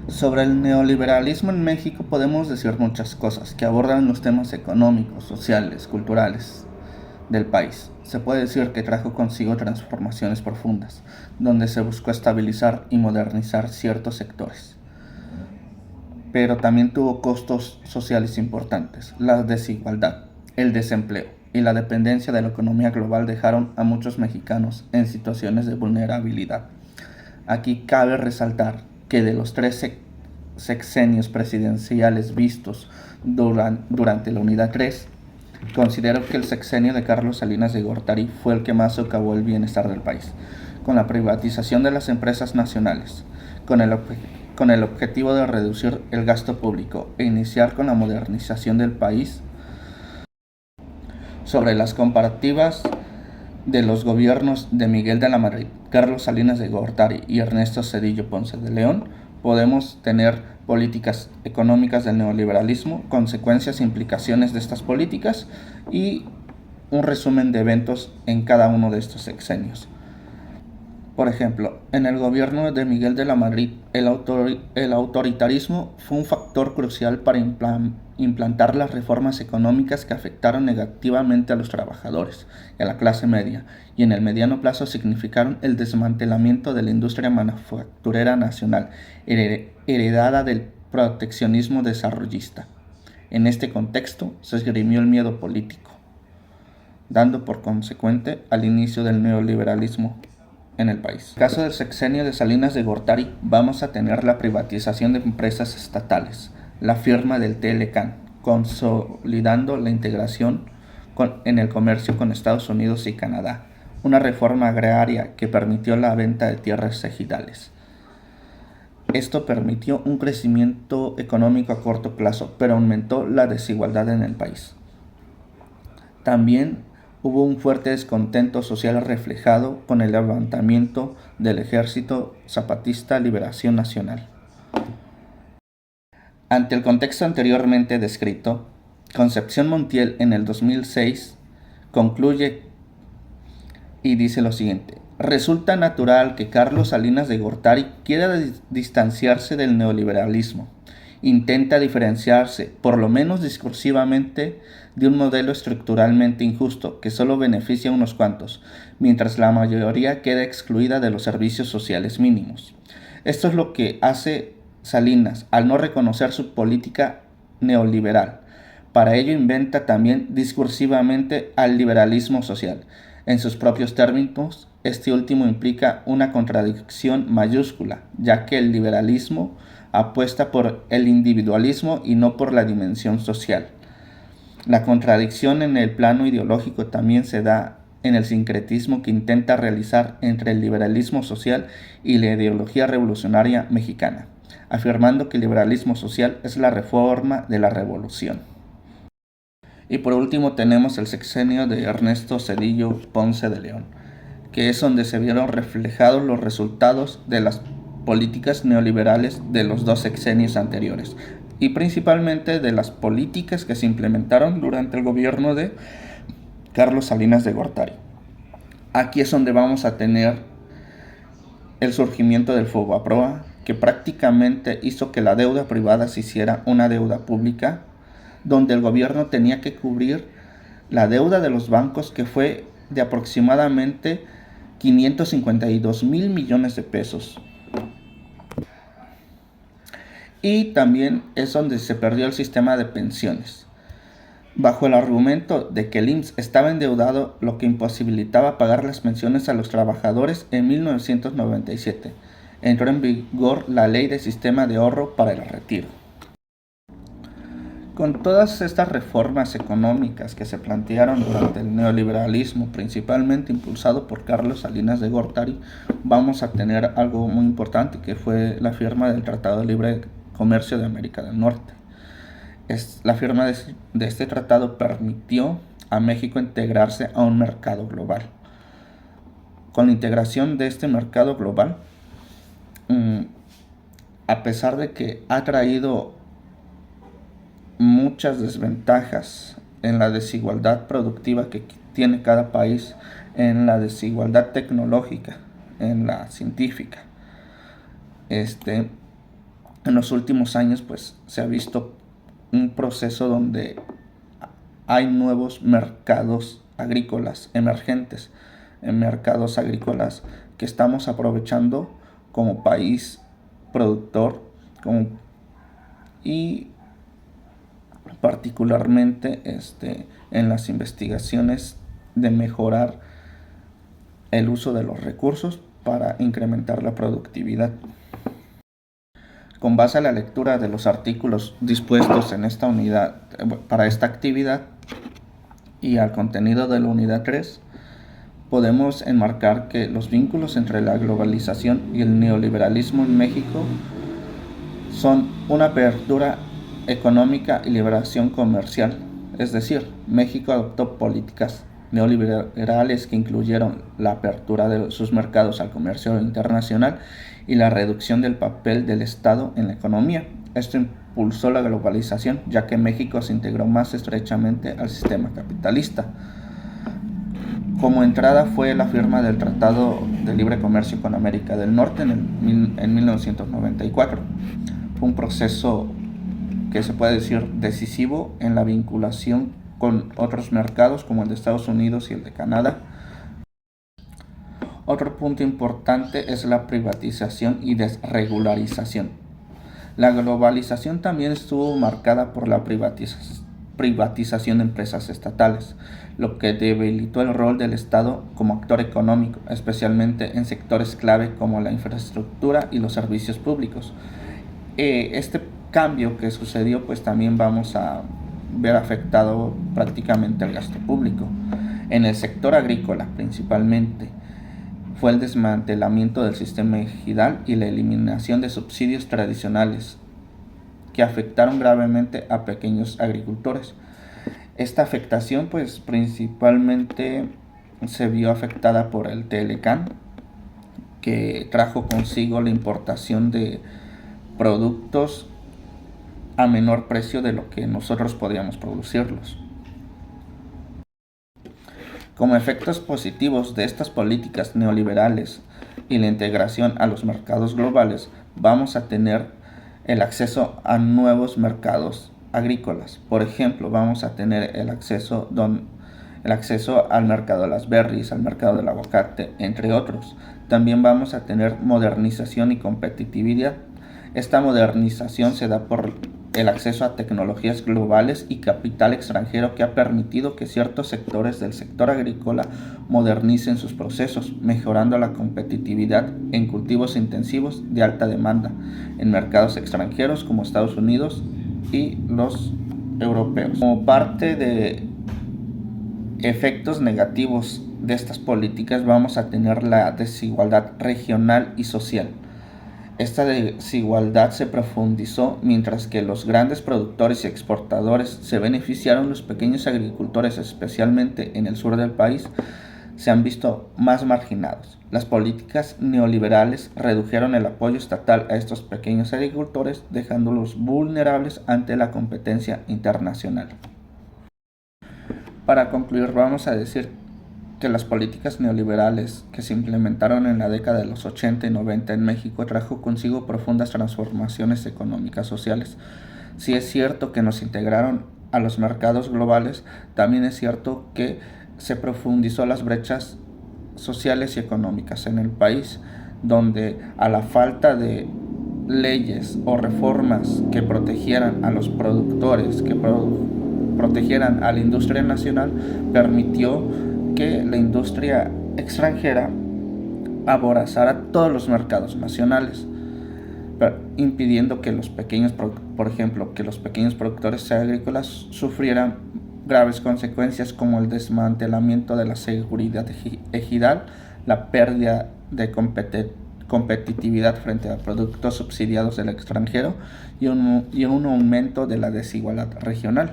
Sobre el neoliberalismo en México podemos decir muchas cosas que abordan los temas económicos, sociales, culturales del país. Se puede decir que trajo consigo transformaciones profundas, donde se buscó estabilizar y modernizar ciertos sectores. Pero también tuvo costos sociales importantes. La desigualdad, el desempleo y la dependencia de la economía global dejaron a muchos mexicanos en situaciones de vulnerabilidad. Aquí cabe resaltar que de los tres sexenios presidenciales vistos durante la Unidad 3, considero que el sexenio de Carlos Salinas de Gortari fue el que más socavó el bienestar del país, con la privatización de las empresas nacionales, con el, con el objetivo de reducir el gasto público e iniciar con la modernización del país. Sobre las comparativas de los gobiernos de Miguel de la Madrid, Carlos Salinas de Gortari y Ernesto Zedillo Ponce de León, podemos tener políticas económicas del neoliberalismo, consecuencias e implicaciones de estas políticas y un resumen de eventos en cada uno de estos sexenios. Por ejemplo, en el gobierno de Miguel de la Madrid, el autoritarismo fue un factor crucial para implantar las reformas económicas que afectaron negativamente a los trabajadores y a la clase media, y en el mediano plazo significaron el desmantelamiento de la industria manufacturera nacional, heredada del proteccionismo desarrollista. En este contexto se esgrimió el miedo político, dando por consecuente al inicio del neoliberalismo en el país. En el caso del sexenio de Salinas de Gortari, vamos a tener la privatización de empresas estatales, la firma del TLCAN, consolidando la integración en el comercio con Estados Unidos y Canadá, una reforma agraria que permitió la venta de tierras ejidales. Esto permitió un crecimiento económico a corto plazo, pero aumentó la desigualdad en el país. También hubo un fuerte descontento social reflejado con el levantamiento del Ejército Zapatista Liberación Nacional. Ante el contexto anteriormente descrito, Concepción Montiel en el 2006 concluye y dice lo siguiente: resulta natural que Carlos Salinas de Gortari quiera distanciarse del neoliberalismo. Intenta diferenciarse, por lo menos discursivamente, de un modelo estructuralmente injusto que solo beneficia a unos cuantos, mientras la mayoría queda excluida de los servicios sociales mínimos. Esto es lo que hace Salinas al no reconocer su política neoliberal. Para ello inventa también discursivamente al liberalismo social. En sus propios términos, este último implica una contradicción mayúscula, ya que el liberalismo apuesta por el individualismo y no por la dimensión social. La contradicción en el plano ideológico también se da en el sincretismo que intenta realizar entre el liberalismo social y la ideología revolucionaria mexicana, afirmando que el liberalismo social es la reforma de la revolución. Y por último tenemos el sexenio de Ernesto Zedillo Ponce de León, que es donde se vieron reflejados los resultados de las políticas neoliberales de los dos sexenios anteriores y principalmente de las políticas que se implementaron durante el gobierno de Carlos Salinas de Gortari. Aquí es donde vamos a tener el surgimiento del Fobaproa, que prácticamente hizo que la deuda privada se hiciera una deuda pública, donde el gobierno tenía que cubrir la deuda de los bancos, que fue de aproximadamente 552 mil millones de pesos. Y también es donde se perdió el sistema de pensiones, bajo el argumento de que el IMSS estaba endeudado, lo que imposibilitaba pagar las pensiones a los trabajadores. En 1997 entró en vigor la Ley de Sistema de Ahorro para el Retiro. Con todas estas reformas económicas que se plantearon durante el neoliberalismo, principalmente impulsado por Carlos Salinas de Gortari, vamos a tener algo muy importante, que fue la firma del Tratado de Libre Comercio de América del Norte. La firma de este tratado permitió a México integrarse a un mercado global. Con la integración de este mercado global, a pesar de que ha traído muchas desventajas en la desigualdad productiva que tiene cada país, en la desigualdad tecnológica, en la científica, En los últimos años pues se ha visto un proceso donde hay nuevos mercados agrícolas emergentes, en mercados agrícolas que estamos aprovechando como país productor y particularmente en las investigaciones de mejorar el uso de los recursos para incrementar la productividad. Con base a la lectura de los artículos dispuestos en esta unidad para esta actividad y al contenido de la unidad 3, podemos enmarcar que los vínculos entre la globalización y el neoliberalismo en México son una apertura económica y liberación comercial. Es decir, México adoptó políticas neoliberales que incluyeron la apertura de sus mercados al comercio internacional y la reducción del papel del Estado en la economía. Esto impulsó la globalización, ya que México se integró más estrechamente al sistema capitalista. Como entrada fue la firma del Tratado de Libre Comercio con América del Norte en 1994. Fue un proceso que se puede decir decisivo en la vinculación con otros mercados como el de Estados Unidos y el de Canadá. Otro punto importante es la privatización y desregularización. La globalización también estuvo marcada por la privatización de empresas estatales, lo que debilitó el rol del Estado como actor económico, especialmente en sectores clave como la infraestructura y los servicios públicos. Este cambio que sucedió, pues también vamos a ver afectado prácticamente el gasto público. En el sector agrícola principalmente fue el desmantelamiento del sistema ejidal y la eliminación de subsidios tradicionales que afectaron gravemente a pequeños agricultores. Esta afectación pues principalmente se vio afectada por el Telecán, que trajo consigo la importación de productos a menor precio de lo que nosotros podíamos producirlos. Como efectos positivos de estas políticas neoliberales y la integración a los mercados globales, vamos a tener el acceso a nuevos mercados agrícolas. Por ejemplo, vamos a tener el acceso al mercado de las berries, al mercado del aguacate, entre otros. También vamos a tener modernización y competitividad. Esta modernización se da por el acceso a tecnologías globales y capital extranjero que ha permitido que ciertos sectores del sector agrícola modernicen sus procesos, mejorando la competitividad en cultivos intensivos de alta demanda en mercados extranjeros como Estados Unidos y los europeos. Como parte de efectos negativos de estas políticas vamos a tener la desigualdad regional y social. Esta desigualdad se profundizó mientras que los grandes productores y exportadores se beneficiaron. Los pequeños agricultores, especialmente en el sur del país, se han visto más marginados. Las políticas neoliberales redujeron el apoyo estatal a estos pequeños agricultores, dejándolos vulnerables ante la competencia internacional. Para concluir, vamos a decir que las políticas neoliberales que se implementaron en la década de los 80 y 90 en México trajo consigo profundas transformaciones económicas sociales. Si es cierto que nos integraron a los mercados globales, también es cierto que se profundizó las brechas sociales y económicas en el país, donde a la falta de leyes o reformas que protegieran a los productores, que protegieran a la industria nacional, permitió que la industria extranjera aborazara todos los mercados nacionales, impidiendo que los pequeños, por ejemplo, que los pequeños productores agrícolas sufrieran graves consecuencias como el desmantelamiento de la seguridad ejidal, la pérdida de competitividad frente a productos subsidiados del extranjero y un aumento de la desigualdad regional.